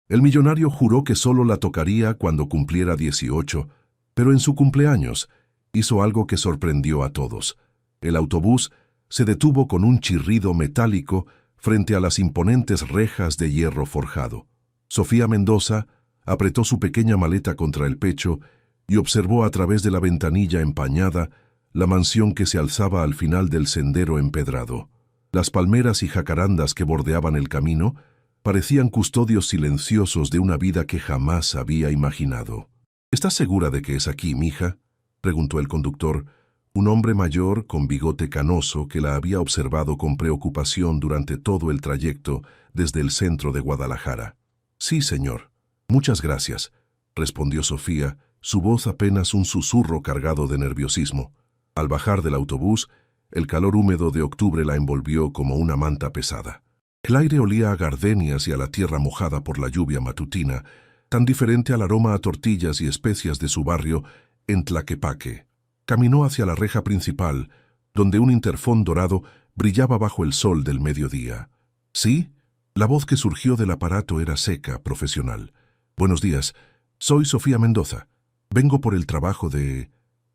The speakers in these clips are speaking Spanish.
El millonario juró que solo la tocaría cuando cumpliera 18, pero en su cumpleaños hizo algo que sorprendió a todos. El autobús se detuvo con un chirrido metálico frente a las imponentes rejas de hierro forjado. Sofía Mendoza apretó su pequeña maleta contra el pecho y observó a través de la ventanilla empañada la mansión que se alzaba al final del sendero empedrado. Las palmeras y jacarandas que bordeaban el camino parecían custodios silenciosos de una vida que jamás había imaginado. ¿Estás segura de que es aquí, mija?, preguntó el conductor, un hombre mayor con bigote canoso que la había observado con preocupación durante todo el trayecto desde el centro de Guadalajara. Sí, señor. Muchas gracias, respondió Sofía, su voz apenas un susurro cargado de nerviosismo. Al bajar del autobús, el calor húmedo de octubre la envolvió como una manta pesada. El aire olía a gardenias y a la tierra mojada por la lluvia matutina, tan diferente al aroma a tortillas y especias de su barrio en Tlaquepaque. Caminó hacia la reja principal, donde un interfón dorado brillaba bajo el sol del mediodía. ¿Sí? La voz que surgió del aparato era seca, profesional. Buenos días, soy Sofía Mendoza. Vengo por el trabajo de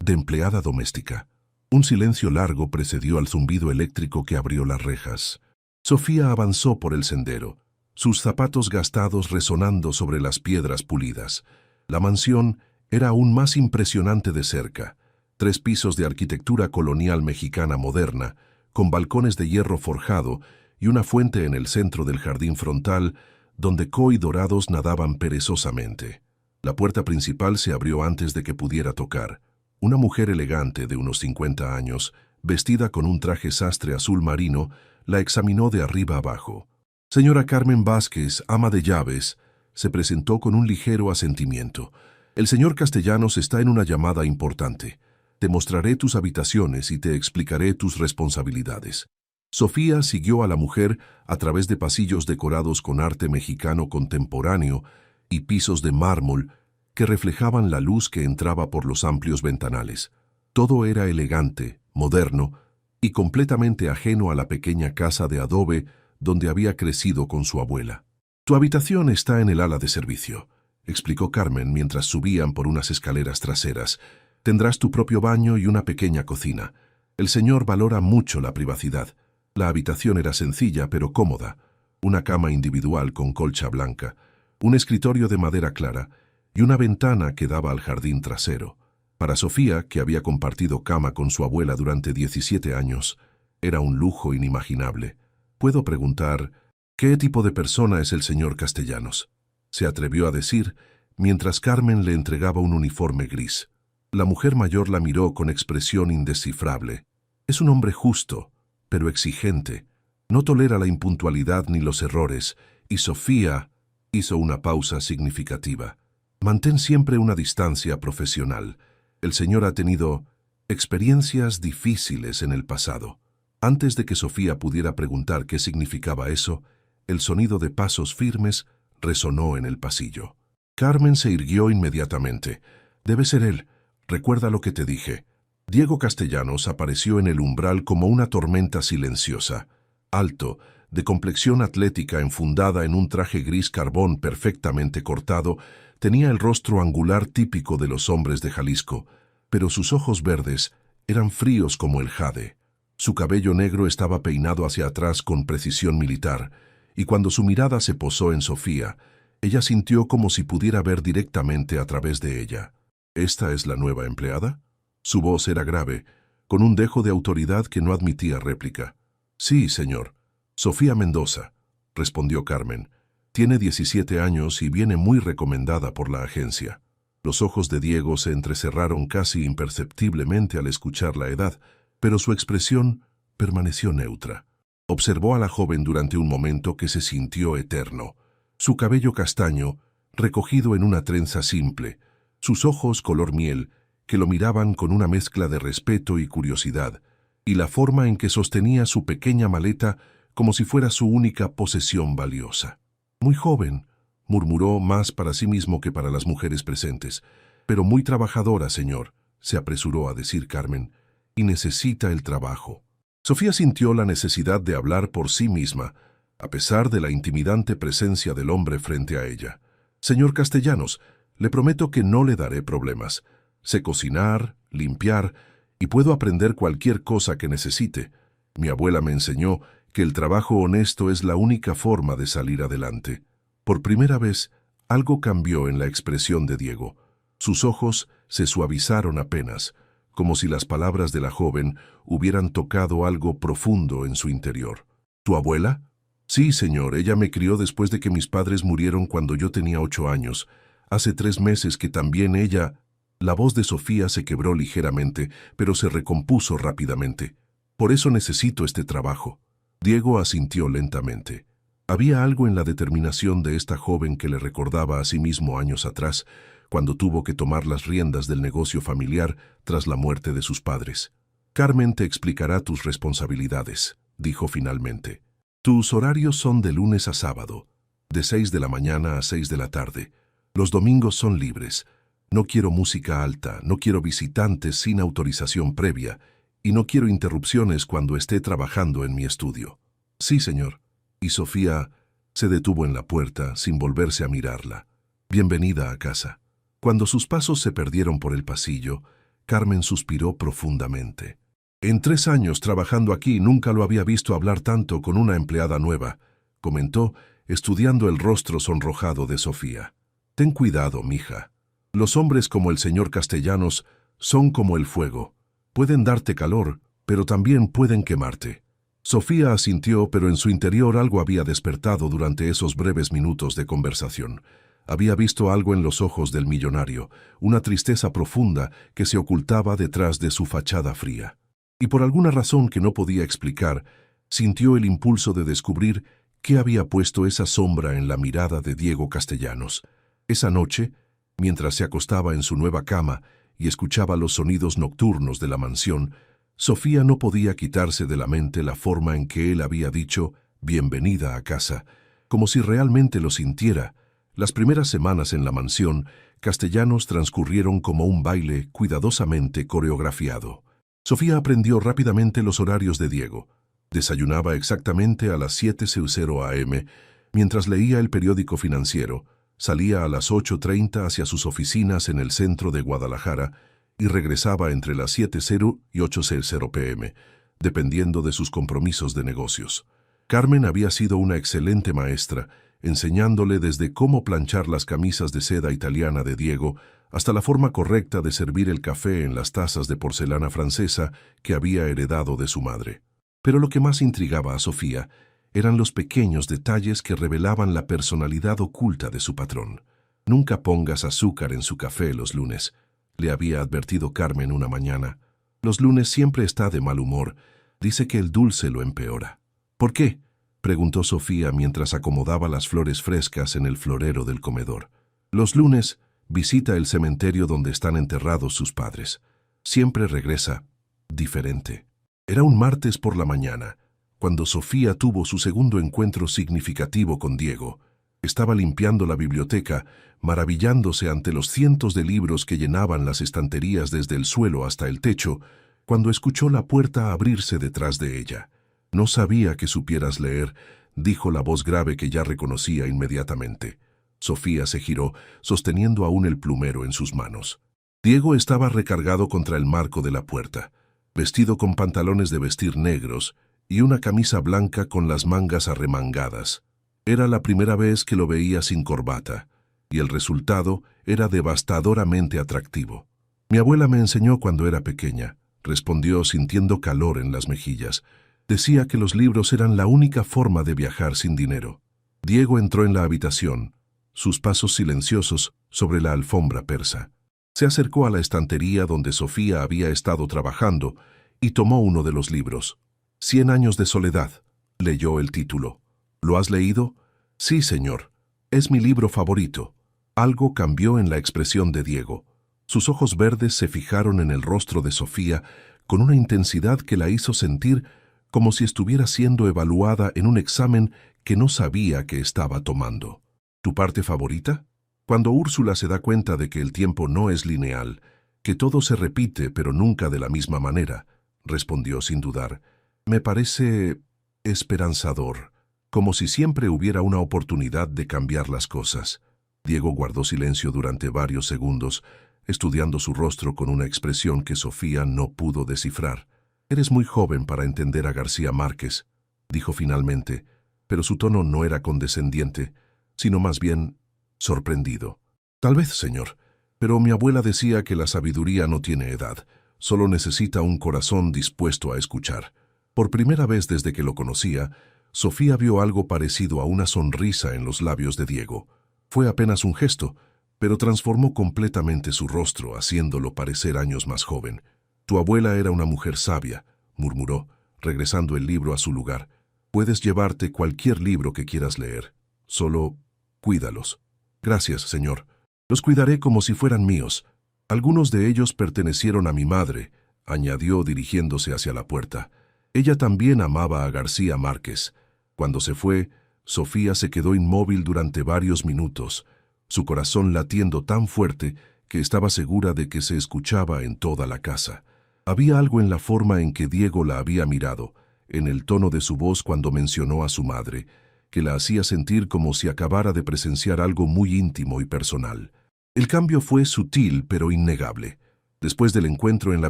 empleada doméstica. Un silencio largo precedió al zumbido eléctrico que abrió las rejas. Sofía avanzó por el sendero, sus zapatos gastados resonando sobre las piedras pulidas. La mansión era aún más impresionante de cerca. 3 pisos de arquitectura colonial mexicana moderna, con balcones de hierro forjado y una fuente en el centro del jardín frontal, donde koi dorados nadaban perezosamente. La puerta principal se abrió antes de que pudiera tocar. Una mujer elegante de unos 50 años, vestida con un traje sastre azul marino, la examinó de arriba abajo. Señora Carmen Vázquez, ama de llaves, se presentó con un ligero asentimiento. El señor Castellanos está en una llamada importante. Te mostraré tus habitaciones y te explicaré tus responsabilidades. Sofía siguió a la mujer a través de pasillos decorados con arte mexicano contemporáneo y pisos de mármol que reflejaban la luz que entraba por los amplios ventanales. Todo era elegante, moderno y completamente ajeno a la pequeña casa de adobe donde había crecido con su abuela. Tu habitación está en el ala de servicio, explicó Carmen mientras subían por unas escaleras traseras. Tendrás tu propio baño y una pequeña cocina. El señor valora mucho la privacidad. La habitación era sencilla pero cómoda. Una cama individual con colcha blanca, un escritorio de madera clara y una ventana que daba al jardín trasero. Para Sofía, que había compartido cama con su abuela durante 17 años, era un lujo inimaginable. ¿Puedo preguntar qué tipo de persona es el señor Castellanos?, se atrevió a decir, mientras Carmen le entregaba un uniforme gris. La mujer mayor la miró con expresión indescifrable. Es un hombre justo, pero exigente. No tolera la impuntualidad ni los errores, y Sofía hizo una pausa significativa. Mantén siempre una distancia profesional. El señor ha tenido experiencias difíciles en el pasado. Antes de que Sofía pudiera preguntar qué significaba eso, el sonido de pasos firmes resonó en el pasillo. Carmen se irguió inmediatamente. Debe ser él. Recuerda lo que te dije. Diego Castellanos apareció en el umbral como una tormenta silenciosa. Alto, de complexión atlética enfundada en un traje gris carbón perfectamente cortado, tenía el rostro angular típico de los hombres de Jalisco, pero sus ojos verdes eran fríos como el jade. Su cabello negro estaba peinado hacia atrás con precisión militar, y cuando su mirada se posó en Sofía, ella sintió como si pudiera ver directamente a través de ella. ¿Esta es la nueva empleada? Su voz era grave, con un dejo de autoridad que no admitía réplica. Sí, señor. Sofía Mendoza, respondió Carmen. Tiene 17 años y viene muy recomendada por la agencia. Los ojos de Diego se entrecerraron casi imperceptiblemente al escuchar la edad, pero su expresión permaneció neutra. Observó a la joven durante un momento que se sintió eterno. Su cabello castaño, recogido en una trenza simple, sus ojos color miel, que lo miraban con una mezcla de respeto y curiosidad, y la forma en que sostenía su pequeña maleta como si fuera su única posesión valiosa. Muy joven, murmuró más para sí mismo que para las mujeres presentes, pero muy trabajadora, señor, se apresuró a decir Carmen, y necesita el trabajo. Sofía sintió la necesidad de hablar por sí misma, a pesar de la intimidante presencia del hombre frente a ella. Señor Castellanos, le prometo que no le daré problemas. Sé cocinar, limpiar y puedo aprender cualquier cosa que necesite. Mi abuela me enseñó que el trabajo honesto es la única forma de salir adelante. Por primera vez, algo cambió en la expresión de Diego. Sus ojos se suavizaron apenas, como si las palabras de la joven hubieran tocado algo profundo en su interior. ¿Tu abuela? Sí, señor, ella me crió después de que mis padres murieron cuando yo tenía 8 años. Hace 3 meses que también ella... La voz de Sofía se quebró ligeramente, pero se recompuso rápidamente. Por eso necesito este trabajo. Diego asintió lentamente. Había algo en la determinación de esta joven que le recordaba a sí mismo años atrás, cuando tuvo que tomar las riendas del negocio familiar tras la muerte de sus padres. Carmen te explicará tus responsabilidades, dijo finalmente. Tus horarios son de lunes a sábado, de 6 de la mañana a 6 de la tarde. Los domingos son libres. No quiero música alta, no quiero visitantes sin autorización previa, y no quiero interrupciones cuando esté trabajando en mi estudio. Sí, señor. Y Sofía se detuvo en la puerta sin volverse a mirarla. Bienvenida a casa. Cuando sus pasos se perdieron por el pasillo, Carmen suspiró profundamente. En 3 años trabajando aquí nunca lo había visto hablar tanto con una empleada nueva, comentó, estudiando el rostro sonrojado de Sofía. Ten cuidado, mija. Los hombres como el señor Castellanos son como el fuego. Pueden darte calor, pero también pueden quemarte. Sofía asintió, pero en su interior algo había despertado durante esos breves minutos de conversación. Había visto algo en los ojos del millonario, una tristeza profunda que se ocultaba detrás de su fachada fría. Y por alguna razón que no podía explicar, sintió el impulso de descubrir qué había puesto esa sombra en la mirada de Diego Castellanos. Esa noche, mientras se acostaba en su nueva cama y escuchaba los sonidos nocturnos de la mansión, Sofía no podía quitarse de la mente la forma en que él había dicho «bienvenida a casa», como si realmente lo sintiera. Las primeras semanas en la mansión, Castellanos transcurrieron como un baile cuidadosamente coreografiado. Sofía aprendió rápidamente los horarios de Diego. Desayunaba exactamente a las 7:00 am, mientras leía el periódico financiero. Salía a las 8:30 hacia sus oficinas en el centro de Guadalajara y regresaba entre las 7:00 y 8:00 p.m., dependiendo de sus compromisos de negocios. Carmen había sido una excelente maestra, enseñándole desde cómo planchar las camisas de seda italiana de Diego hasta la forma correcta de servir el café en las tazas de porcelana francesa que había heredado de su madre. Pero lo que más intrigaba a Sofía eran los pequeños detalles que revelaban la personalidad oculta de su patrón. «Nunca pongas azúcar en su café los lunes», le había advertido Carmen una mañana. «Los lunes siempre está de mal humor. Dice que el dulce lo empeora». «¿Por qué?», preguntó Sofía mientras acomodaba las flores frescas en el florero del comedor. «Los lunes visita el cementerio donde están enterrados sus padres. Siempre regresa diferente». Era un martes por la mañana, cuando Sofía tuvo su segundo encuentro significativo con Diego. Estaba limpiando la biblioteca, maravillándose ante los cientos de libros que llenaban las estanterías desde el suelo hasta el techo, cuando escuchó la puerta abrirse detrás de ella. «No sabía que supieras leer», dijo la voz grave que ya reconocía inmediatamente. Sofía se giró, sosteniendo aún el plumero en sus manos. Diego estaba recargado contra el marco de la puerta, vestido con pantalones de vestir negros y una camisa blanca con las mangas arremangadas. Era la primera vez que lo veía sin corbata, y el resultado era devastadoramente atractivo. «Mi abuela me enseñó cuando era pequeña», respondió sintiendo calor en las mejillas. «Decía que los libros eran la única forma de viajar sin dinero». Diego entró en la habitación, sus pasos silenciosos sobre la alfombra persa. Se acercó a la estantería donde Sofía había estado trabajando y tomó uno de los libros. «100 años de soledad», leyó el título. «¿Lo has leído?» «Sí, señor. Es mi libro favorito». Algo cambió en la expresión de Diego. Sus ojos verdes se fijaron en el rostro de Sofía con una intensidad que la hizo sentir como si estuviera siendo evaluada en un examen que no sabía que estaba tomando. «¿Tu parte favorita?» Cuando Úrsula se da cuenta de que el tiempo no es lineal, que todo se repite pero nunca de la misma manera, respondió sin dudar. «Me parece esperanzador, como si siempre hubiera una oportunidad de cambiar las cosas». Diego guardó silencio durante varios segundos, estudiando su rostro con una expresión que Sofía no pudo descifrar. «Eres muy joven para entender a García Márquez», dijo finalmente, pero su tono no era condescendiente, sino más bien sorprendido. «Tal vez, señor, pero mi abuela decía que la sabiduría no tiene edad, solo necesita un corazón dispuesto a escuchar». Por primera vez desde que lo conocía, Sofía vio algo parecido a una sonrisa en los labios de Diego. Fue apenas un gesto, pero transformó completamente su rostro, haciéndolo parecer años más joven. «Tu abuela era una mujer sabia», murmuró, regresando el libro a su lugar. «Puedes llevarte cualquier libro que quieras leer. Solo cuídalos». «Gracias, señor. Los cuidaré como si fueran míos. Algunos de ellos pertenecieron a mi madre», añadió dirigiéndose hacia la puerta. Ella también amaba a García Márquez. Cuando se fue, Sofía se quedó inmóvil durante varios minutos, su corazón latiendo tan fuerte que estaba segura de que se escuchaba en toda la casa. Había algo en la forma en que Diego la había mirado, en el tono de su voz cuando mencionó a su madre, que la hacía sentir como si acabara de presenciar algo muy íntimo y personal. El cambio fue sutil pero innegable. Después del encuentro en la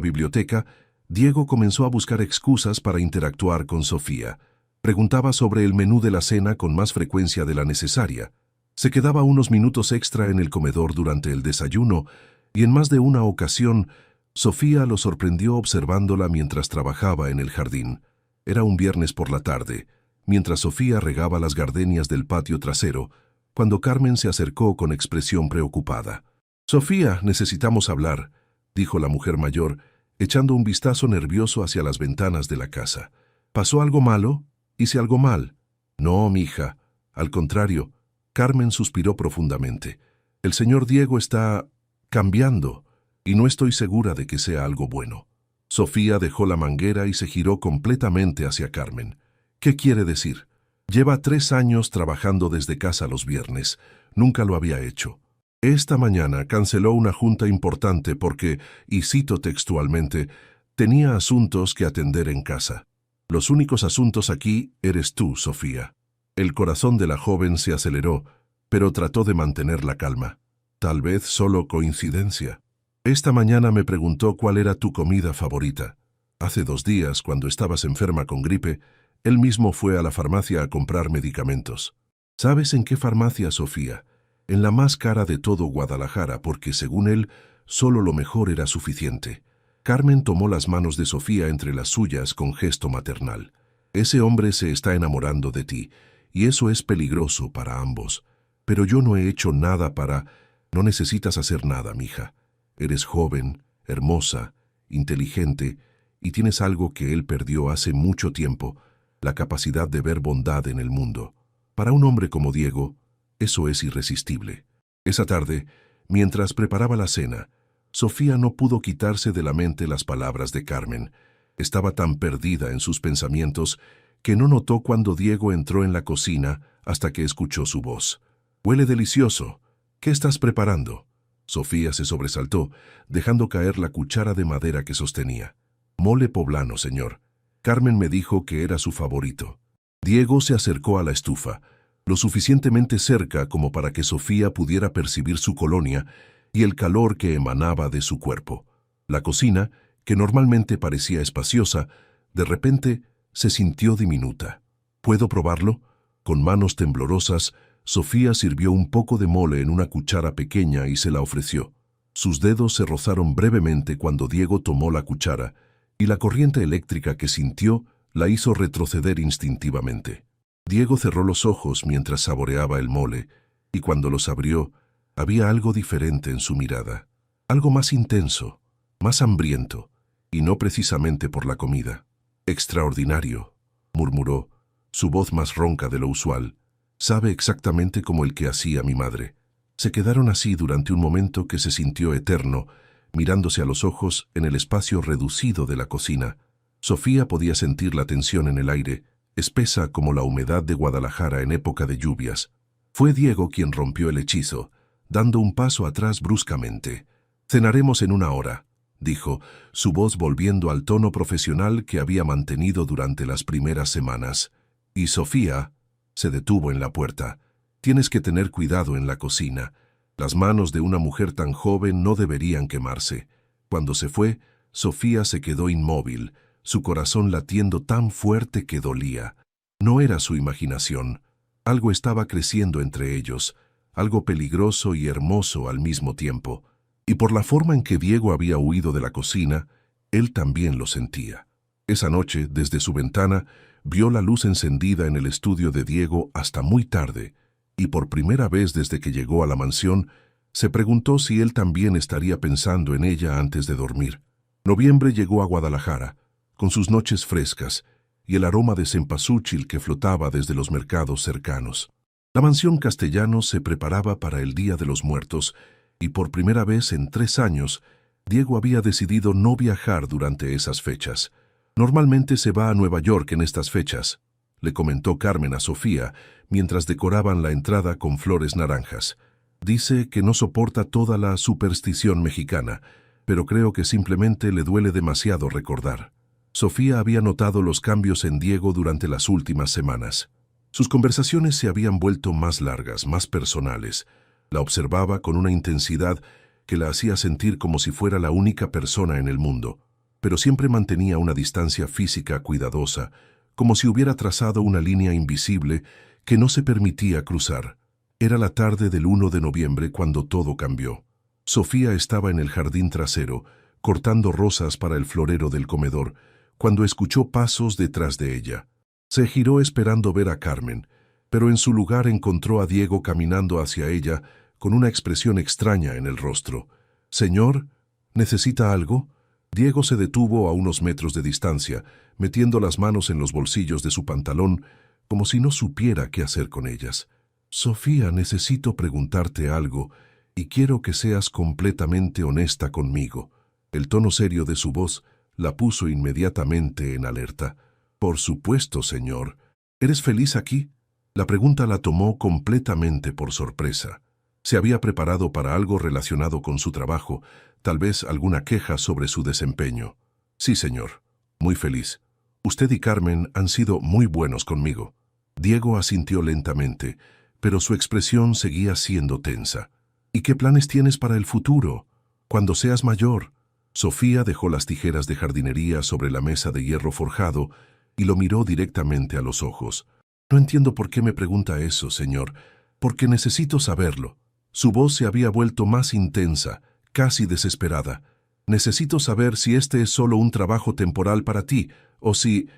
biblioteca, Diego comenzó a buscar excusas para interactuar con Sofía. Preguntaba sobre el menú de la cena con más frecuencia de la necesaria. Se quedaba unos minutos extra en el comedor durante el desayuno y en más de una ocasión Sofía lo sorprendió observándola mientras trabajaba en el jardín. Era un viernes por la tarde, mientras Sofía regaba las gardenias del patio trasero, cuando Carmen se acercó con expresión preocupada. «Sofía, necesitamos hablar», dijo la mujer mayor, echando un vistazo nervioso hacia las ventanas de la casa. «¿Pasó algo malo? ¿Hice algo mal?» «No, mija. Al contrario». Carmen suspiró profundamente. «El señor Diego está cambiando, y no estoy segura de que sea algo bueno». Sofía dejó la manguera y se giró completamente hacia Carmen. «¿Qué quiere decir?» «Lleva 3 años trabajando desde casa los viernes. Nunca lo había hecho. Esta mañana canceló una junta importante porque, y cito textualmente, tenía asuntos que atender en casa. Los únicos asuntos aquí eres tú, Sofía». El corazón de la joven se aceleró, pero trató de mantener la calma. «Tal vez solo coincidencia. Esta mañana me preguntó cuál era tu comida favorita. Hace 2 días, cuando estabas enferma con gripe, él mismo fue a la farmacia a comprar medicamentos». «¿Sabes en qué farmacia, Sofía?» «En la más cara de todo Guadalajara, porque según él, solo lo mejor era suficiente». Carmen tomó las manos de Sofía entre las suyas con gesto maternal. «Ese hombre se está enamorando de ti, y eso es peligroso para ambos. Pero yo no he hecho nada para...» «No necesitas hacer nada, mija. Eres joven, hermosa, inteligente, y tienes algo que él perdió hace mucho tiempo, la capacidad de ver bondad en el mundo. Para un hombre como Diego, eso es irresistible». Esa tarde, mientras preparaba la cena, Sofía no pudo quitarse de la mente las palabras de Carmen. Estaba tan perdida en sus pensamientos que no notó cuando Diego entró en la cocina hasta que escuchó su voz. «Huele delicioso. ¿Qué estás preparando?» Sofía se sobresaltó, dejando caer la cuchara de madera que sostenía. «Mole poblano, señor. Carmen me dijo que era su favorito». Diego se acercó a la estufa, lo suficientemente cerca como para que Sofía pudiera percibir su colonia y el calor que emanaba de su cuerpo. La cocina, que normalmente parecía espaciosa, de repente se sintió diminuta. «¿Puedo probarlo?» Con manos temblorosas, Sofía sirvió un poco de mole en una cuchara pequeña y se la ofreció. Sus dedos se rozaron brevemente cuando Diego tomó la cuchara, y la corriente eléctrica que sintió la hizo retroceder instintivamente. Diego cerró los ojos mientras saboreaba el mole, y cuando los abrió, había algo diferente en su mirada, algo más intenso, más hambriento, y no precisamente por la comida. «Extraordinario», murmuró, su voz más ronca de lo usual. «Sabe exactamente como el que hacía mi madre». Se quedaron así durante un momento que se sintió eterno, mirándose a los ojos en el espacio reducido de la cocina. Sofía podía sentir la tensión en el aire, espesa como la humedad de Guadalajara en época de lluvias. Fue Diego quien rompió el hechizo, dando un paso atrás bruscamente. «Cenaremos en 1 hora», dijo, su voz volviendo al tono profesional que había mantenido durante las primeras semanas. Y Sofía se detuvo en la puerta. «Tienes que tener cuidado en la cocina. Las manos de una mujer tan joven no deberían quemarse. Cuando se fue, Sofía se quedó inmóvil, su corazón latiendo tan fuerte que dolía. No era su imaginación. Algo estaba creciendo entre ellos, algo peligroso y hermoso al mismo tiempo. Y por la forma en que Diego había huido de la cocina, él también lo sentía. Esa noche, desde su ventana, vio la luz encendida en el estudio de Diego hasta muy tarde, y por primera vez desde que llegó a la mansión, se preguntó si él también estaría pensando en ella antes de dormir. Noviembre llegó a Guadalajara, con sus noches frescas y el aroma de cempasúchil que flotaba desde los mercados cercanos. La mansión Castellanos se preparaba para el Día de los Muertos, y por primera vez en 3 años, Diego había decidido no viajar durante esas fechas. Normalmente se va a Nueva York en estas fechas, le comentó Carmen a Sofía mientras decoraban la entrada con flores naranjas. Dice que no soporta toda la superstición mexicana, pero creo que simplemente le duele demasiado recordar. Sofía había notado los cambios en Diego durante las últimas semanas. Sus conversaciones se habían vuelto más largas, más personales. La observaba con una intensidad que la hacía sentir como si fuera la única persona en el mundo, pero siempre mantenía una distancia física cuidadosa, como si hubiera trazado una línea invisible que no se permitía cruzar. Era la tarde del 1 de noviembre cuando todo cambió. Sofía estaba en el jardín trasero, cortando rosas para el florero del comedor, cuando escuchó pasos detrás de ella. Se giró esperando ver a Carmen, pero en su lugar encontró a Diego caminando hacia ella con una expresión extraña en el rostro. «Señor, ¿necesita algo?» Diego se detuvo a unos metros de distancia, metiendo las manos en los bolsillos de su pantalón, como si no supiera qué hacer con ellas. «Sofía, necesito preguntarte algo, y quiero que seas completamente honesta conmigo». El tono serio de su voz la puso inmediatamente en alerta. «Por supuesto, señor. ¿Eres feliz aquí?» La pregunta la tomó completamente por sorpresa. Se había preparado para algo relacionado con su trabajo, tal vez alguna queja sobre su desempeño. «Sí, señor. Muy feliz. Usted y Carmen han sido muy buenos conmigo». Diego asintió lentamente, pero su expresión seguía siendo tensa. «¿Y qué planes tienes para el futuro? Cuando seas mayor?» Sofía dejó las tijeras de jardinería sobre la mesa de hierro forjado y lo miró directamente a los ojos. «No entiendo por qué me pregunta eso, señor, porque necesito saberlo». Su voz se había vuelto más intensa, casi desesperada. «Necesito saber si este es solo un trabajo temporal para ti, o si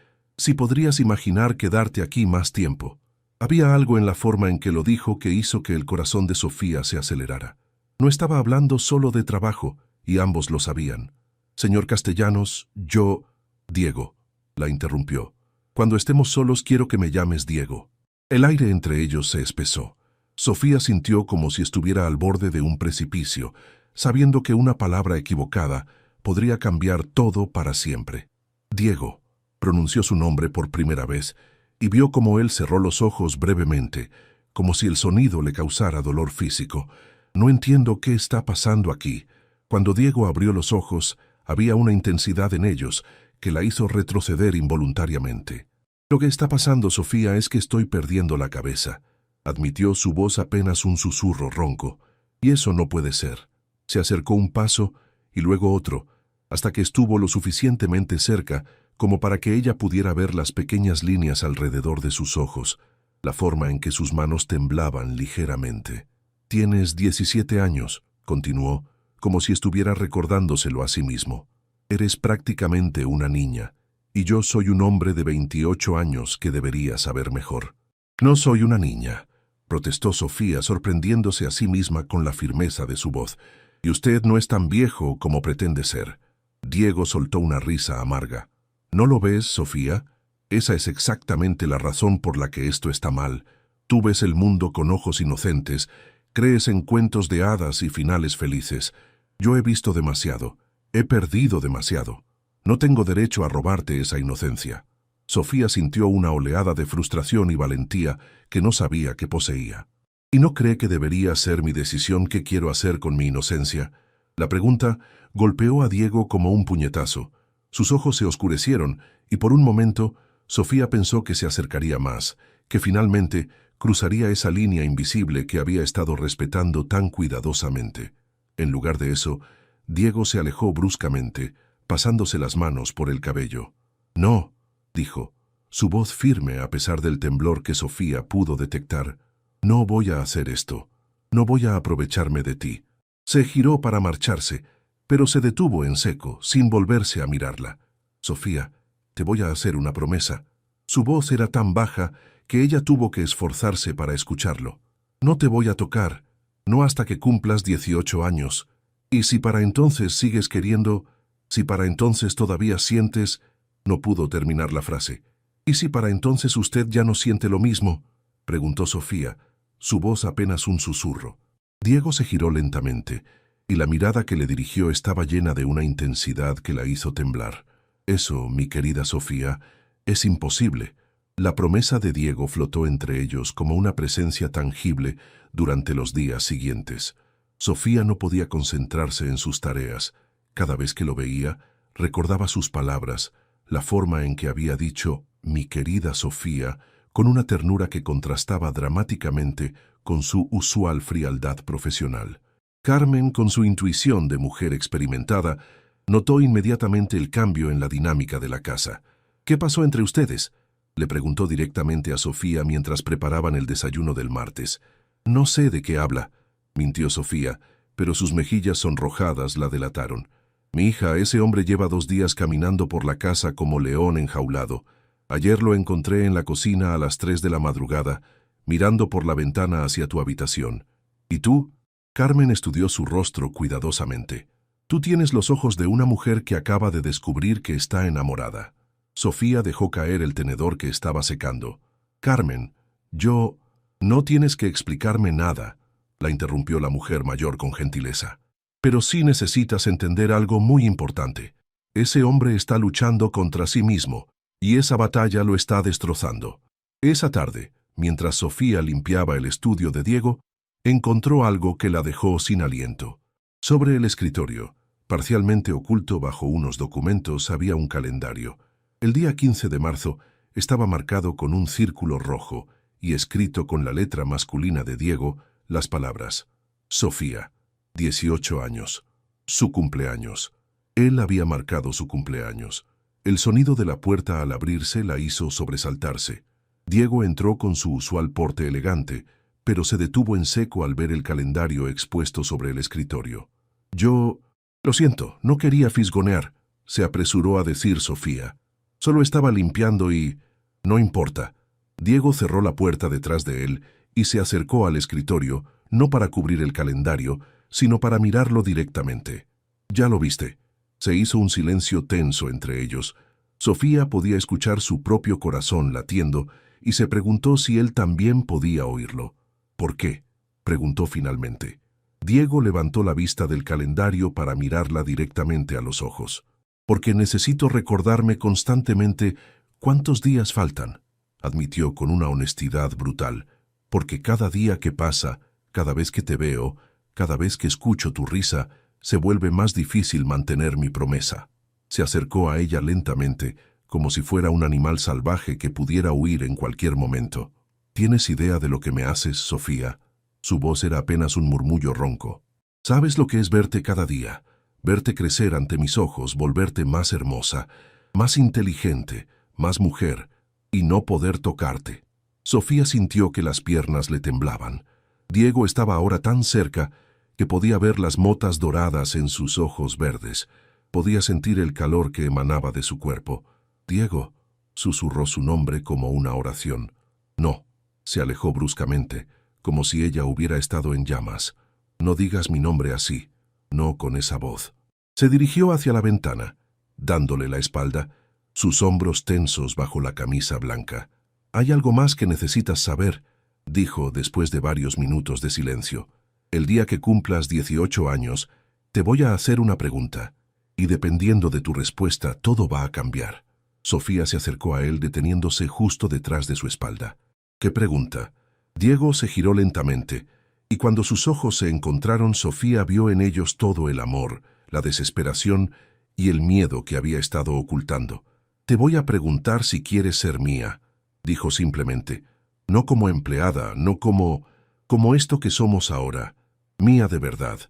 podrías imaginar quedarte aquí más tiempo». Había algo en la forma en que lo dijo que hizo que el corazón de Sofía se acelerara. No estaba hablando solo de trabajo, y ambos lo sabían. «Señor Castellanos, yo...» «Diego», la interrumpió. «Cuando estemos solos quiero que me llames Diego». El aire entre ellos se espesó. Sofía sintió como si estuviera al borde de un precipicio, sabiendo que una palabra equivocada podría cambiar todo para siempre. «Diego», pronunció su nombre por primera vez, y vio cómo él cerró los ojos brevemente, como si el sonido le causara dolor físico. «No entiendo qué está pasando aquí». Cuando Diego abrió los ojos, había una intensidad en ellos que la hizo retroceder involuntariamente. «Lo que está pasando, Sofía, es que estoy perdiendo la cabeza», admitió, su voz apenas un susurro ronco. «Y eso no puede ser». Se acercó un paso y luego otro, hasta que estuvo lo suficientemente cerca como para que ella pudiera ver las pequeñas líneas alrededor de sus ojos, la forma en que sus manos temblaban ligeramente. «Tienes 17 años», continuó, como si estuviera recordándoselo a sí mismo. «Eres prácticamente una niña, y yo soy un hombre de 28 años que debería saber mejor». «No soy una niña», protestó Sofía, sorprendiéndose a sí misma con la firmeza de su voz. «Y usted no es tan viejo como pretende ser». Diego soltó una risa amarga. «¿No lo ves, Sofía? Esa es exactamente la razón por la que esto está mal. Tú ves el mundo con ojos inocentes, crees en cuentos de hadas y finales felices. Yo he visto demasiado, he perdido demasiado. No tengo derecho a robarte esa inocencia». Sofía sintió una oleada de frustración y valentía que no sabía que poseía. «¿Y no cree que debería ser mi decisión qué quiero hacer con mi inocencia?» La pregunta golpeó a Diego como un puñetazo. Sus ojos se oscurecieron y por un momento Sofía pensó que se acercaría más, que finalmente cruzaría esa línea invisible que había estado respetando tan cuidadosamente. En lugar de eso, Diego se alejó bruscamente, pasándose las manos por el cabello. «No», dijo, su voz firme a pesar del temblor que Sofía pudo detectar. «No voy a hacer esto. No voy a aprovecharme de ti». Se giró para marcharse, pero se detuvo en seco, sin volverse a mirarla. «Sofía, te voy a hacer una promesa». Su voz era tan baja que ella tuvo que esforzarse para escucharlo. «No te voy a tocar, no hasta que cumplas 18 años. Y si para entonces sigues queriendo, si para entonces todavía sientes...» No pudo terminar la frase. «¿Y si para entonces usted ya no siente lo mismo?», preguntó Sofía, su voz apenas un susurro. Diego se giró lentamente, y la mirada que le dirigió estaba llena de una intensidad que la hizo temblar. «Eso, mi querida Sofía, es imposible». La promesa de Diego flotó entre ellos como una presencia tangible durante los días siguientes. Sofía no podía concentrarse en sus tareas. Cada vez que lo veía, recordaba sus palabras, la forma en que había dicho «mi querida Sofía», con una ternura que contrastaba dramáticamente con su usual frialdad profesional. Carmen, con su intuición de mujer experimentada, notó inmediatamente el cambio en la dinámica de la casa. «¿Qué pasó entre ustedes?», le preguntó directamente a Sofía mientras preparaban el desayuno del martes. «No sé de qué habla», mintió Sofía, pero sus mejillas sonrojadas la delataron. «Mi hija, ese hombre lleva 2 días caminando por la casa como león enjaulado. Ayer lo encontré en la cocina a las 3 de la madrugada, mirando por la ventana hacia tu habitación. ¿Y tú?». Carmen estudió su rostro cuidadosamente. «Tú tienes los ojos de una mujer que acaba de descubrir que está enamorada». Sofía dejó caer el tenedor que estaba secando. «Carmen, yo...». «No tienes que explicarme nada», la interrumpió la mujer mayor con gentileza. «Pero sí necesitas entender algo muy importante. Ese hombre está luchando contra sí mismo, y esa batalla lo está destrozando». Esa tarde, mientras Sofía limpiaba el estudio de Diego, encontró algo que la dejó sin aliento. Sobre el escritorio, parcialmente oculto bajo unos documentos, había un calendario. El día 15 de marzo estaba marcado con un círculo rojo y escrito con la letra masculina de Diego las palabras «Sofía, 18 años, su cumpleaños». Él había marcado su cumpleaños. El sonido de la puerta al abrirse la hizo sobresaltarse. Diego entró con su usual porte elegante, pero se detuvo en seco al ver el calendario expuesto sobre el escritorio. «Yo... Lo siento, no quería fisgonear», se apresuró a decir Sofía. «Solo estaba limpiando y... No importa». Diego cerró la puerta detrás de él y se acercó al escritorio, no para cubrir el calendario, sino para mirarlo directamente. «¿Ya lo viste?». Se hizo un silencio tenso entre ellos. Sofía podía escuchar su propio corazón latiendo y se preguntó si él también podía oírlo. «¿Por qué?», preguntó finalmente. Diego levantó la vista del calendario para mirarla directamente a los ojos. «Porque necesito recordarme constantemente cuántos días faltan», admitió con una honestidad brutal. «Porque cada día que pasa, cada vez que te veo, cada vez que escucho tu risa, se vuelve más difícil mantener mi promesa». Se acercó a ella lentamente, como si fuera un animal salvaje que pudiera huir en cualquier momento. «¿Tienes idea de lo que me haces, Sofía?». Su voz era apenas un murmullo ronco. «¿Sabes lo que es verte cada día? Verte crecer ante mis ojos, volverte más hermosa, más inteligente, más mujer, y no poder tocarte». Sofía sintió que las piernas le temblaban. Diego estaba ahora tan cerca que podía ver las motas doradas en sus ojos verdes. Podía sentir el calor que emanaba de su cuerpo. «Diego», susurró su nombre como una oración. «No», se alejó bruscamente, como si ella hubiera estado en llamas. «No digas mi nombre así, no con esa voz». Se dirigió hacia la ventana, dándole la espalda, sus hombros tensos bajo la camisa blanca. «Hay algo más que necesitas saber», dijo después de varios minutos de silencio. «El día que cumplas 18 años, te voy a hacer una pregunta, y dependiendo de tu respuesta, todo va a cambiar». Sofía se acercó a él deteniéndose justo detrás de su espalda. «¿Qué pregunta?». Diego se giró lentamente, y cuando sus ojos se encontraron, Sofía vio en ellos todo el amor, la desesperación y el miedo que había estado ocultando. «Te voy a preguntar si quieres ser mía», dijo simplemente. No como empleada, no como esto que somos ahora. Mía de verdad,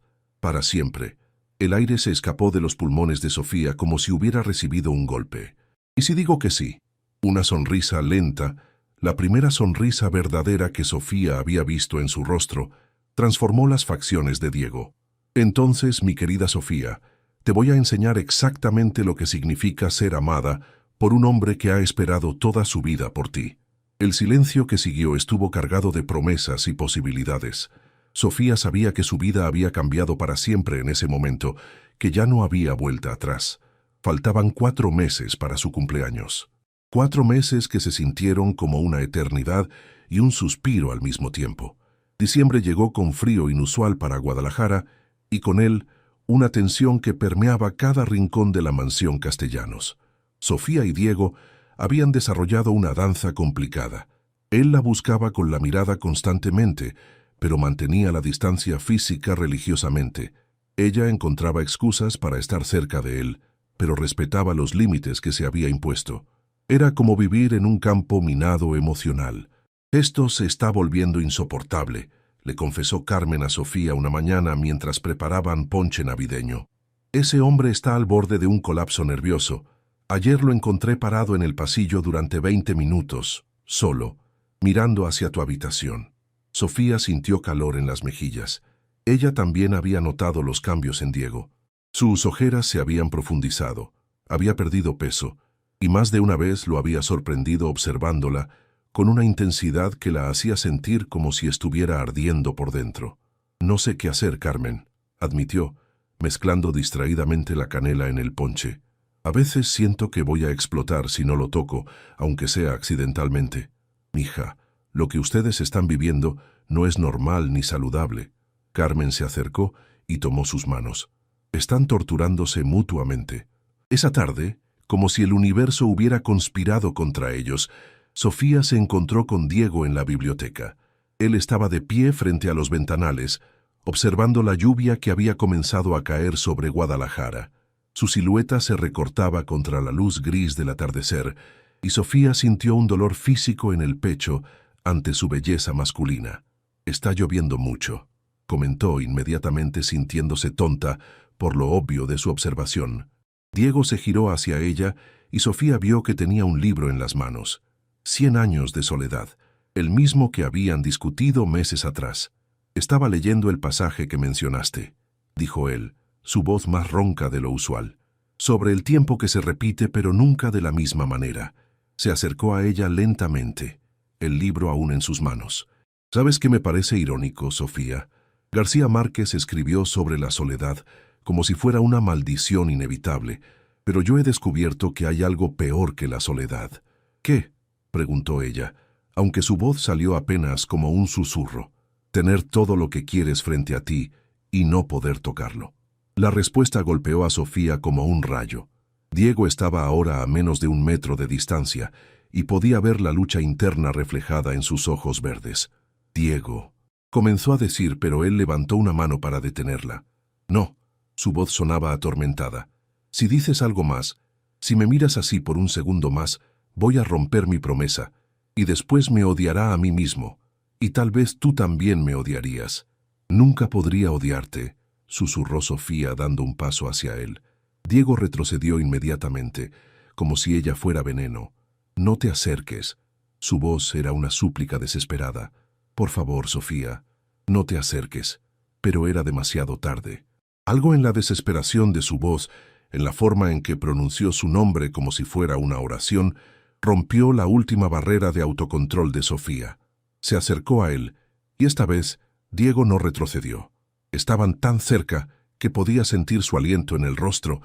para siempre. El aire se escapó de los pulmones de Sofía como si hubiera recibido un golpe. ¿Y si digo que sí? Una sonrisa lenta, la primera sonrisa verdadera que Sofía había visto en su rostro, transformó las facciones de Diego. Entonces, mi querida Sofía, te voy a enseñar exactamente lo que significa ser amada por un hombre que ha esperado toda su vida por ti. El silencio que siguió estuvo cargado de promesas y posibilidades. Sofía sabía que su vida había cambiado para siempre en ese momento, que ya no había vuelta atrás. Faltaban 4 meses para su cumpleaños. 4 meses que se sintieron como una eternidad y un suspiro al mismo tiempo. Diciembre llegó con frío inusual para Guadalajara y con él una tensión que permeaba cada rincón de la mansión Castellanos. Sofía y Diego habían desarrollado una danza complicada. Él la buscaba con la mirada constantemente, pero mantenía la distancia física religiosamente. Ella encontraba excusas para estar cerca de él, pero respetaba los límites que se había impuesto. Era como vivir en un campo minado emocional. Esto se está volviendo insoportable, le confesó Carmen a Sofía una mañana mientras preparaban ponche navideño. Ese hombre está al borde de un colapso nervioso. Ayer lo encontré parado en el pasillo durante 20 minutos, solo, mirando hacia tu habitación. Sofía sintió calor en las mejillas. Ella también había notado los cambios en Diego. Sus ojeras se habían profundizado, había perdido peso, y más de una vez lo había sorprendido observándola con una intensidad que la hacía sentir como si estuviera ardiendo por dentro. No sé qué hacer, Carmen, admitió, mezclando distraídamente la canela en el ponche. A veces siento que voy a explotar si no lo toco, aunque sea accidentalmente. Mija, lo que ustedes están viviendo no es normal ni saludable. Carmen se acercó y tomó sus manos. Están torturándose mutuamente. Esa tarde, como si el universo hubiera conspirado contra ellos, Sofía se encontró con Diego en la biblioteca. Él estaba de pie frente a los ventanales, observando la lluvia que había comenzado a caer sobre Guadalajara. Su silueta se recortaba contra la luz gris del atardecer, y Sofía sintió un dolor físico en el pecho ante su belleza masculina. «Está lloviendo mucho», comentó inmediatamente sintiéndose tonta por lo obvio de su observación. Diego se giró hacia ella y Sofía vio que tenía un libro en las manos. 100 años de soledad, el mismo que habían discutido meses atrás. «Estaba leyendo el pasaje que mencionaste», dijo él, su voz más ronca de lo usual. «Sobre el tiempo que se repite pero nunca de la misma manera». Se acercó a ella lentamente, el libro aún en sus manos. «¿Sabes qué me parece irónico, Sofía? García Márquez escribió sobre la soledad como si fuera una maldición inevitable, pero yo he descubierto que hay algo peor que la soledad». «¿Qué?», preguntó ella, aunque su voz salió apenas como un susurro. «Tener todo lo que quieres frente a ti y no poder tocarlo». La respuesta golpeó a Sofía como un rayo. Diego estaba ahora a menos de 1 metro de distancia y podía ver la lucha interna reflejada en sus ojos verdes. «Diego», comenzó a decir, pero él levantó una mano para detenerla. «No», su voz sonaba atormentada. «Si dices algo más, si me miras así por un segundo más, voy a romper mi promesa, y después me odiará a mí mismo, y tal vez tú también me odiarías». «Nunca podría odiarte», susurró Sofía dando un paso hacia él. Diego retrocedió inmediatamente, como si ella fuera veneno. «No te acerques». Su voz era una súplica desesperada. «Por favor, Sofía, no te acerques». Pero era demasiado tarde. Algo en la desesperación de su voz, en la forma en que pronunció su nombre como si fuera una oración, rompió la última barrera de autocontrol de Sofía. Se acercó a él, y esta vez Diego no retrocedió. Estaban tan cerca que podía sentir su aliento en el rostro,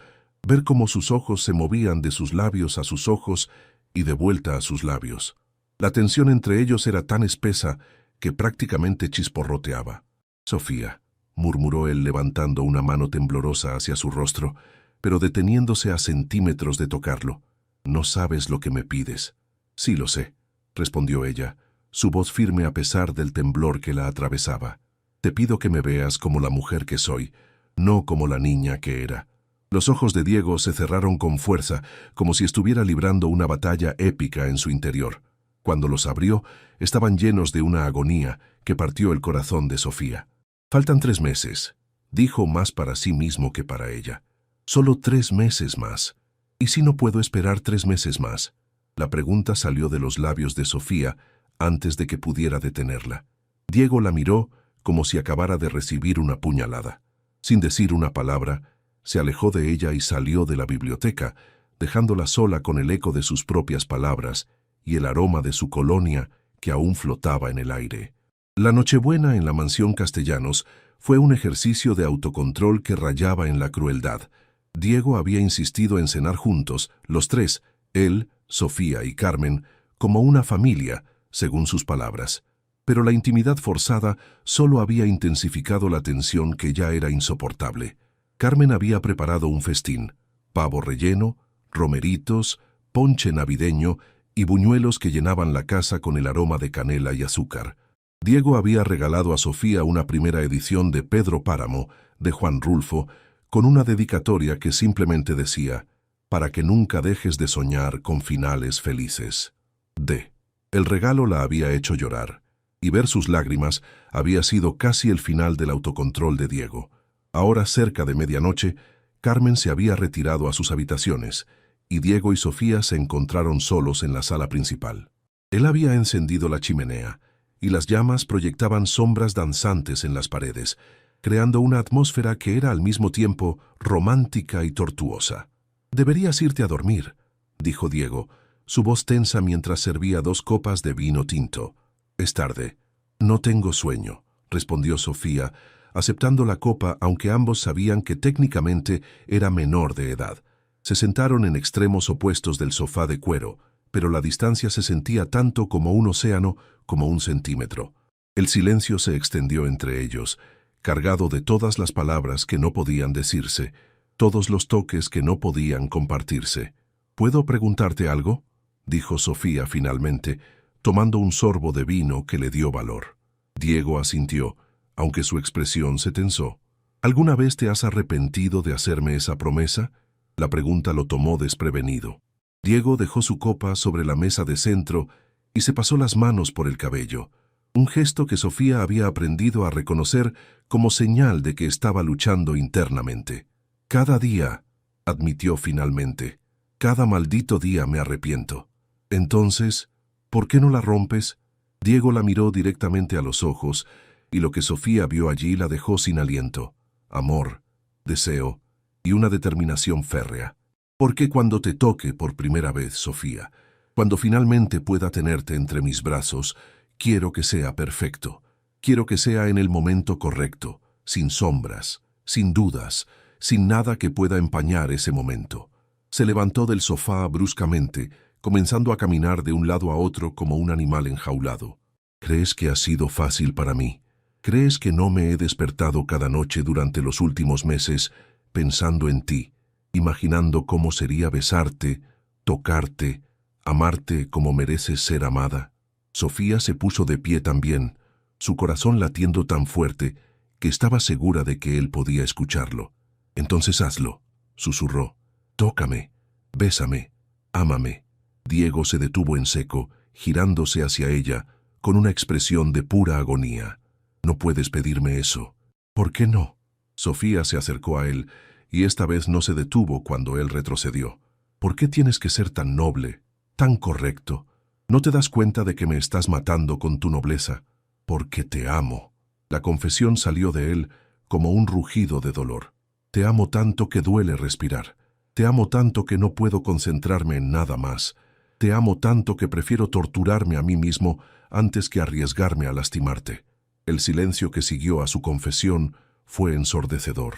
ver cómo sus ojos se movían de sus labios a sus ojos y de vuelta a sus labios. La tensión entre ellos era tan espesa que prácticamente chisporroteaba. «Sofía», murmuró él levantando una mano temblorosa hacia su rostro, pero deteniéndose a centímetros de tocarlo. «No sabes lo que me pides». «Sí lo sé», respondió ella, su voz firme a pesar del temblor que la atravesaba. «Te pido que me veas como la mujer que soy, no como la niña que era». Los ojos de Diego se cerraron con fuerza, como si estuviera librando una batalla épica en su interior. Cuando los abrió, estaban llenos de una agonía que partió el corazón de Sofía. «Faltan 3 meses», dijo más para sí mismo que para ella. «Solo 3 meses más. ¿Y si no puedo esperar 3 meses más?» La pregunta salió de los labios de Sofía antes de que pudiera detenerla. Diego la miró como si acabara de recibir una puñalada. Sin decir una palabra, se alejó de ella y salió de la biblioteca, dejándola sola con el eco de sus propias palabras y el aroma de su colonia que aún flotaba en el aire. La Nochebuena en la mansión Castellanos fue un ejercicio de autocontrol que rayaba en la crueldad. Diego había insistido en cenar juntos, los tres, él, Sofía y Carmen, como una familia, según sus palabras. Pero la intimidad forzada solo había intensificado la tensión que ya era insoportable. Carmen había preparado un festín: pavo relleno, romeritos, ponche navideño y buñuelos que llenaban la casa con el aroma de canela y azúcar. Diego había regalado a Sofía una primera edición de Pedro Páramo, de Juan Rulfo, con una dedicatoria que simplemente decía: «Para que nunca dejes de soñar con finales felices». El regalo la había hecho llorar, y ver sus lágrimas había sido casi el final del autocontrol de Diego. Ahora, cerca de medianoche, Carmen se había retirado a sus habitaciones, y Diego y Sofía se encontraron solos en la sala principal. Él había encendido la chimenea, y las llamas proyectaban sombras danzantes en las paredes, creando una atmósfera que era al mismo tiempo romántica y tortuosa. «Deberías irte a dormir», dijo Diego, su voz tensa mientras servía 2 copas de vino tinto. «Es tarde». «No tengo sueño», respondió Sofía, aceptando la copa aunque ambos sabían que técnicamente era menor de edad. Se sentaron en extremos opuestos del sofá de cuero, pero la distancia se sentía tanto como un océano como 1 centímetro. El silencio se extendió entre ellos, cargado de todas las palabras que no podían decirse, todos los toques que no podían compartirse. «¿Puedo preguntarte algo?», dijo Sofía finalmente, tomando un sorbo de vino que le dio valor. Diego asintió, aunque su expresión se tensó. «¿Alguna vez te has arrepentido de hacerme esa promesa?». La pregunta lo tomó desprevenido. Diego dejó su copa sobre la mesa de centro y se pasó las manos por el cabello, un gesto que Sofía había aprendido a reconocer como señal de que estaba luchando internamente. «Cada día», admitió finalmente, «cada maldito día me arrepiento». «Entonces, ¿por qué no la rompes?». Diego la miró directamente a los ojos, y lo que Sofía vio allí la dejó sin aliento: amor, deseo y una determinación férrea. «Porque cuando te toque por primera vez, Sofía, cuando finalmente pueda tenerte entre mis brazos, quiero que sea perfecto. Quiero que sea en el momento correcto, sin sombras, sin dudas, sin nada que pueda empañar ese momento». Se levantó del sofá bruscamente, comenzando a caminar de un lado a otro como un animal enjaulado. «¿Crees que ha sido fácil para mí? ¿Crees que no me he despertado cada noche durante los últimos meses pensando en ti, imaginando cómo sería besarte, tocarte, amarte como mereces ser amada?» Sofía se puso de pie también, su corazón latiendo tan fuerte que estaba segura de que él podía escucharlo. «Entonces hazlo», susurró. «Tócame, bésame, ámame». Diego se detuvo en seco, girándose hacia ella, con una expresión de pura agonía. «No puedes pedirme eso». «¿Por qué no?». Sofía se acercó a él, y esta vez no se detuvo cuando él retrocedió. «¿Por qué tienes que ser tan noble, tan correcto? ¿No te das cuenta de que me estás matando con tu nobleza?». «Porque te amo». La confesión salió de él como un rugido de dolor. «Te amo tanto que duele respirar. Te amo tanto que no puedo concentrarme en nada más. Te amo tanto que prefiero torturarme a mí mismo antes que arriesgarme a lastimarte». El silencio que siguió a su confesión fue ensordecedor.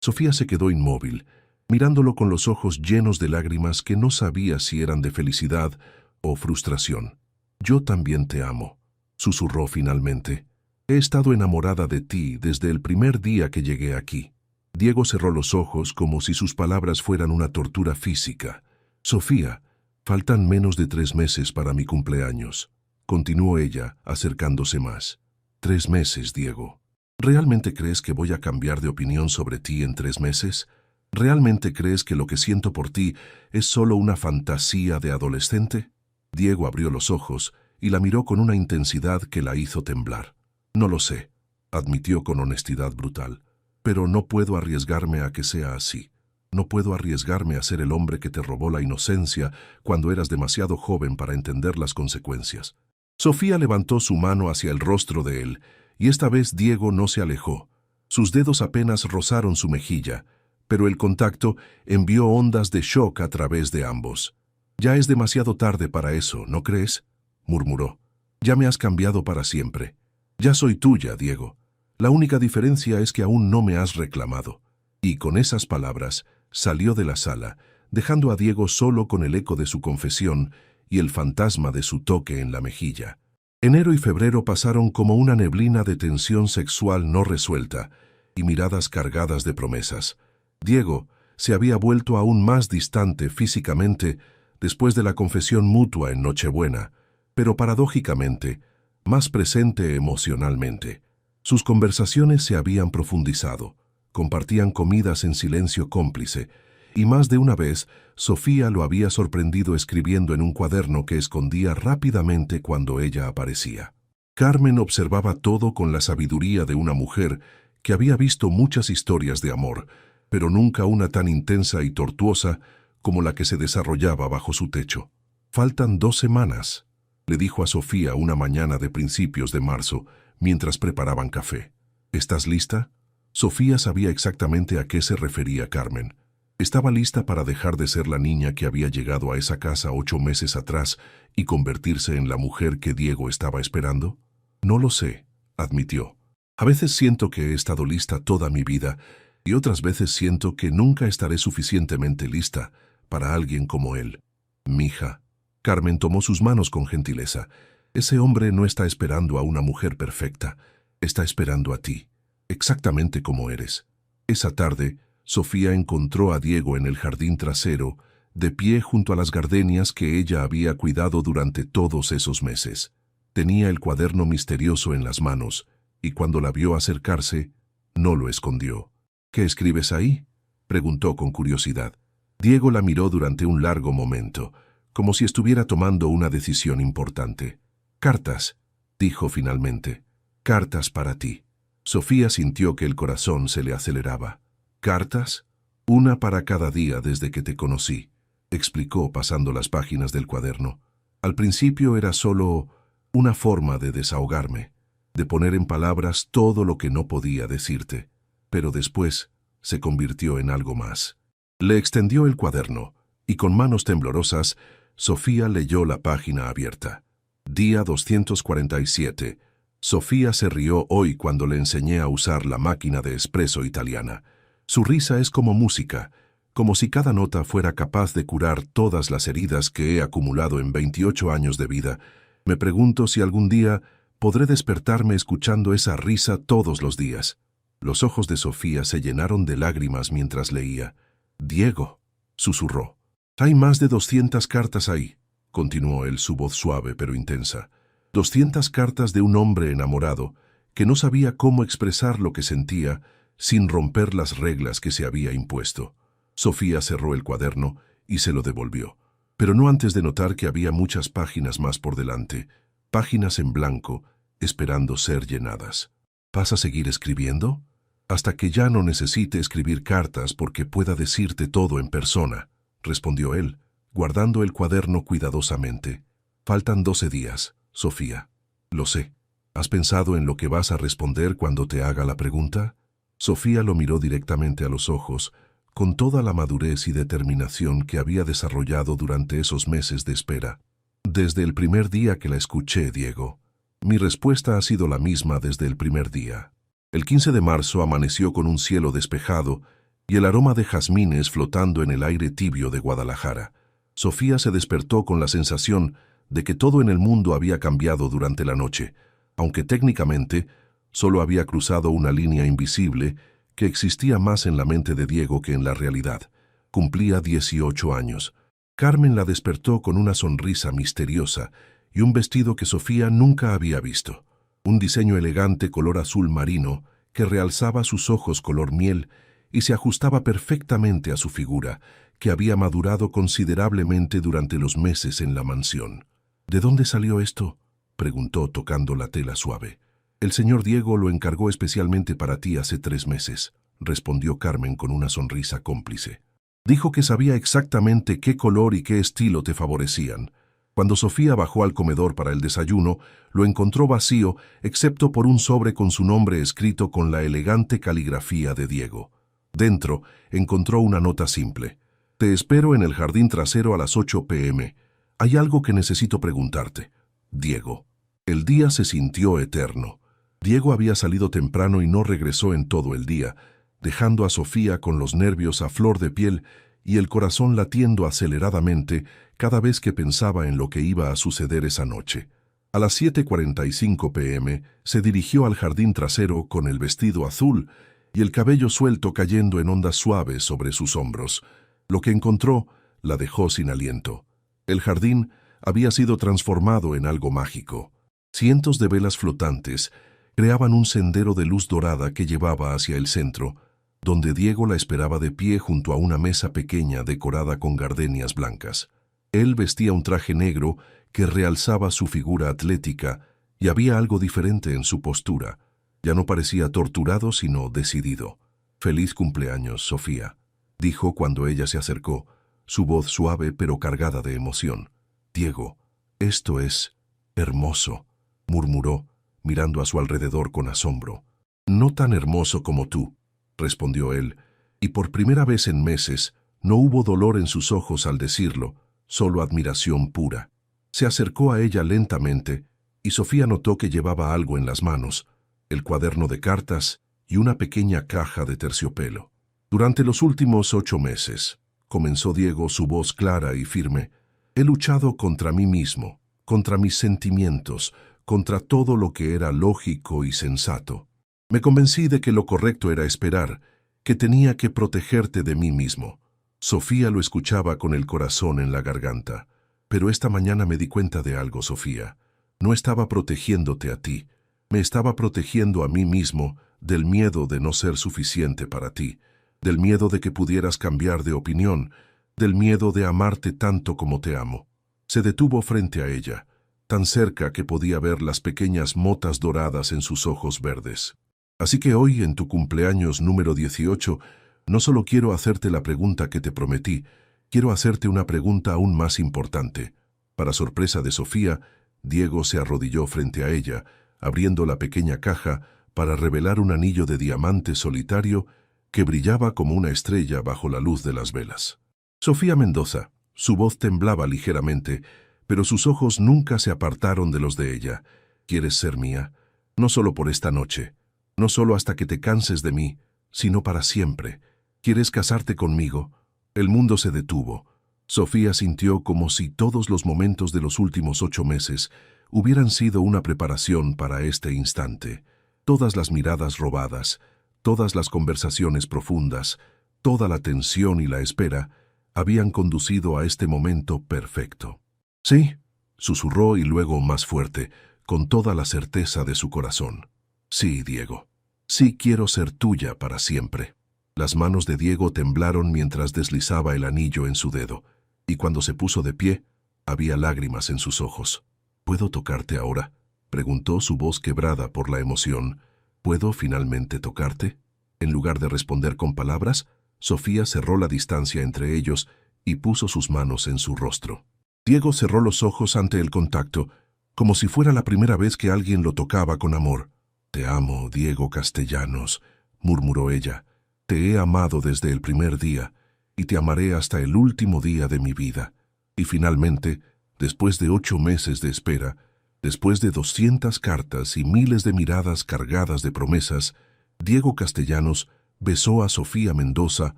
Sofía se quedó inmóvil, mirándolo con los ojos llenos de lágrimas que no sabía si eran de felicidad o frustración. «Yo también te amo», susurró finalmente. «He estado enamorada de ti desde el primer día que llegué aquí». Diego cerró los ojos como si sus palabras fueran una tortura física. «Sofía, faltan menos de 3 meses para mi cumpleaños», continuó ella, acercándose más. 3 meses, Diego. ¿Realmente crees que voy a cambiar de opinión sobre ti en 3 meses? ¿Realmente crees que lo que siento por ti es solo una fantasía de adolescente? Diego abrió los ojos y la miró con una intensidad que la hizo temblar. «No lo sé», admitió con honestidad brutal, «pero no puedo arriesgarme a que sea así. No puedo arriesgarme a ser el hombre que te robó la inocencia cuando eras demasiado joven para entender las consecuencias». Sofía levantó su mano hacia el rostro de él, y esta vez Diego no se alejó. Sus dedos apenas rozaron su mejilla, pero el contacto envió ondas de shock a través de ambos. «Ya es demasiado tarde para eso, ¿no crees?», murmuró. «Ya me has cambiado para siempre. Ya soy tuya, Diego. La única diferencia es que aún no me has reclamado». Y con esas palabras salió de la sala, dejando a Diego solo con el eco de su confesión y el fantasma de su toque en la mejilla. Enero y febrero pasaron como una neblina de tensión sexual no resuelta y miradas cargadas de promesas. Diego se había vuelto aún más distante físicamente después de la confesión mutua en Nochebuena, pero paradójicamente, más presente emocionalmente. Sus conversaciones se habían profundizado, compartían comidas en silencio cómplice, y más de una vez Sofía lo había sorprendido escribiendo en un cuaderno que escondía rápidamente cuando ella aparecía. Carmen observaba todo con la sabiduría de una mujer que había visto muchas historias de amor, pero nunca una tan intensa y tortuosa como la que se desarrollaba bajo su techo. «Faltan 2 semanas», le dijo a Sofía una mañana de principios de marzo, mientras preparaban café. «¿Estás lista?». Sofía sabía exactamente a qué se refería Carmen. Estaba lista para dejar de ser la niña que había llegado a esa casa 8 meses atrás y convertirse en la mujer que Diego estaba esperando. «No lo sé», admitió. «A veces siento que he estado lista toda mi vida y otras veces siento que nunca estaré suficientemente lista para alguien como él». «Mija». Carmen tomó sus manos con gentileza. «Ese hombre no está esperando a una mujer perfecta, está esperando a ti, exactamente como eres». Esa tarde, Sofía encontró a Diego en el jardín trasero, de pie junto a las gardenias que ella había cuidado durante todos esos meses. Tenía el cuaderno misterioso en las manos, y cuando la vio acercarse, no lo escondió. «¿Qué escribes ahí?», preguntó con curiosidad. Diego la miró durante un largo momento, como si estuviera tomando una decisión importante. «Cartas», dijo finalmente. «Cartas para ti». Sofía sintió que el corazón se le aceleraba. «¿Cartas? Una para cada día desde que te conocí», explicó pasando las páginas del cuaderno. «Al principio era solo una forma de desahogarme, de poner en palabras todo lo que no podía decirte, pero después se convirtió en algo más». Le extendió el cuaderno, y con manos temblorosas, Sofía leyó la página abierta. Día 247. Sofía se rió hoy cuando le enseñé a usar la máquina de espresso italiana. Su risa es como música, como si cada nota fuera capaz de curar todas las heridas que he acumulado en 28 años de vida. Me pregunto si algún día podré despertarme escuchando esa risa todos los días. Los ojos de Sofía se llenaron de lágrimas mientras leía. «Diego», susurró. «Hay más de 200 cartas ahí», continuó él, su voz suave pero intensa. 200 cartas de un hombre enamorado que no sabía cómo expresar lo que sentía sin romper las reglas que se había impuesto. Sofía cerró el cuaderno y se lo devolvió, pero no antes de notar que había muchas páginas más por delante, páginas en blanco, esperando ser llenadas. «¿Vas a seguir escribiendo?». «Hasta que ya no necesite escribir cartas porque pueda decirte todo en persona», respondió él, guardando el cuaderno cuidadosamente. «Faltan 12 días, Sofía». «Lo sé. ¿Has pensado en lo que vas a responder cuando te haga la pregunta?». Sofía lo miró directamente a los ojos, con toda la madurez y determinación que había desarrollado durante esos meses de espera. «Desde el primer día que la escuché, Diego. Mi respuesta ha sido la misma desde el primer día». El 15 de marzo amaneció con un cielo despejado y el aroma de jazmines flotando en el aire tibio de Guadalajara. Sofía se despertó con la sensación de que todo en el mundo había cambiado durante la noche, aunque técnicamente solo había cruzado una línea invisible que existía más en la mente de Diego que en la realidad. Cumplía 18 años. Carmen la despertó con una sonrisa misteriosa y un vestido que Sofía nunca había visto. Un diseño elegante color azul marino que realzaba sus ojos color miel y se ajustaba perfectamente a su figura, que había madurado considerablemente durante los meses en la mansión. «¿De dónde salió esto?», preguntó tocando la tela suave. El señor Diego lo encargó especialmente para ti hace 3 meses, respondió Carmen con una sonrisa cómplice. Dijo que sabía exactamente qué color y qué estilo te favorecían. Cuando Sofía bajó al comedor para el desayuno, lo encontró vacío, excepto por un sobre con su nombre escrito con la elegante caligrafía de Diego. Dentro, encontró una nota simple. Te espero en el jardín trasero a las 8 p.m. Hay algo que necesito preguntarte. Diego. El día se sintió eterno. Diego había salido temprano y no regresó en todo el día, dejando a Sofía con los nervios a flor de piel y el corazón latiendo aceleradamente cada vez que pensaba en lo que iba a suceder esa noche. A las 7:45 p.m. se dirigió al jardín trasero con el vestido azul y el cabello suelto cayendo en ondas suaves sobre sus hombros. Lo que encontró la dejó sin aliento. El jardín había sido transformado en algo mágico. Cientos de velas flotantes creaban un sendero de luz dorada que llevaba hacia el centro, donde Diego la esperaba de pie junto a una mesa pequeña decorada con gardenias blancas. Él vestía un traje negro que realzaba su figura atlética y había algo diferente en su postura. Ya no parecía torturado, sino decidido. «Feliz cumpleaños, Sofía», dijo cuando ella se acercó, su voz suave pero cargada de emoción. «Diego, esto es hermoso», murmuró, mirando a su alrededor con asombro. «No tan hermoso como tú», respondió él, y por primera vez en meses no hubo dolor en sus ojos al decirlo, solo admiración pura. Se acercó a ella lentamente, y Sofía notó que llevaba algo en las manos, el cuaderno de cartas y una pequeña caja de terciopelo. «Durante los últimos 8 meses», comenzó Diego, su voz clara y firme, «he luchado contra mí mismo, contra mis sentimientos, contra todo lo que era lógico y sensato. Me convencí de que lo correcto era esperar, que tenía que protegerte de mí mismo». Sofía lo escuchaba con el corazón en la garganta. «Pero esta mañana me di cuenta de algo, Sofía. No estaba protegiéndote a ti. Me estaba protegiendo a mí mismo del miedo de no ser suficiente para ti, del miedo de que pudieras cambiar de opinión, del miedo de amarte tanto como te amo». Se detuvo frente a ella, tan cerca que podía ver las pequeñas motas doradas en sus ojos verdes. «Así que hoy, en tu cumpleaños número 18, no solo quiero hacerte la pregunta que te prometí, quiero hacerte una pregunta aún más importante». Para sorpresa de Sofía, Diego se arrodilló frente a ella, abriendo la pequeña caja para revelar un anillo de diamante solitario que brillaba como una estrella bajo la luz de las velas. Sofía Mendoza, su voz temblaba ligeramente, pero sus ojos nunca se apartaron de los de ella. «¿Quieres ser mía? No solo por esta noche, no solo hasta que te canses de mí, sino para siempre. ¿Quieres casarte conmigo?» El mundo se detuvo. Sofía sintió como si todos los momentos de los últimos 8 meses hubieran sido una preparación para este instante. Todas las miradas robadas, todas las conversaciones profundas, toda la tensión y la espera habían conducido a este momento perfecto. «Sí», susurró y luego más fuerte, con toda la certeza de su corazón. «Sí, Diego. Sí quiero ser tuya para siempre». Las manos de Diego temblaron mientras deslizaba el anillo en su dedo, y cuando se puso de pie, había lágrimas en sus ojos. «¿Puedo tocarte ahora?», preguntó, su voz quebrada por la emoción. «¿Puedo finalmente tocarte?». En lugar de responder con palabras, Sofía cerró la distancia entre ellos y puso sus manos en su rostro. Diego cerró los ojos ante el contacto, como si fuera la primera vez que alguien lo tocaba con amor. «Te amo, Diego Castellanos», murmuró ella. «Te he amado desde el primer día, y te amaré hasta el último día de mi vida». Y finalmente, después de 8 meses de espera, después de 200 cartas y miles de miradas cargadas de promesas, Diego Castellanos besó a Sofía Mendoza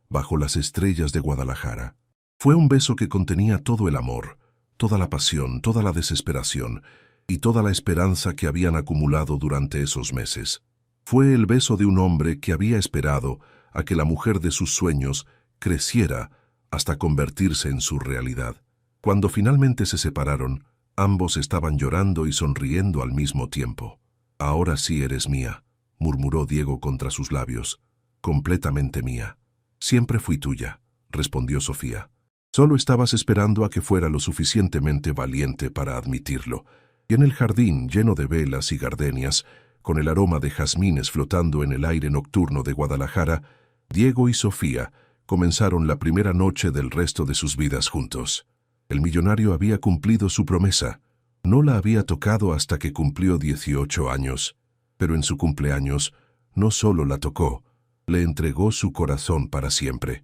bajo las estrellas de Guadalajara. Fue un beso que contenía todo el amor, toda la pasión, toda la desesperación y toda la esperanza que habían acumulado durante esos meses. Fue el beso de un hombre que había esperado a que la mujer de sus sueños creciera hasta convertirse en su realidad. Cuando finalmente se separaron, ambos estaban llorando y sonriendo al mismo tiempo. «Ahora sí eres mía», murmuró Diego contra sus labios. «Completamente mía». «Siempre fui tuya», respondió Sofía. «Solo estabas esperando a que fuera lo suficientemente valiente para admitirlo». Y en el jardín, lleno de velas y gardenias, con el aroma de jazmines flotando en el aire nocturno de Guadalajara, Diego y Sofía comenzaron la primera noche del resto de sus vidas juntos. El millonario había cumplido su promesa. No la había tocado hasta que cumplió 18 años, pero en su cumpleaños no solo la tocó, le entregó su corazón para siempre.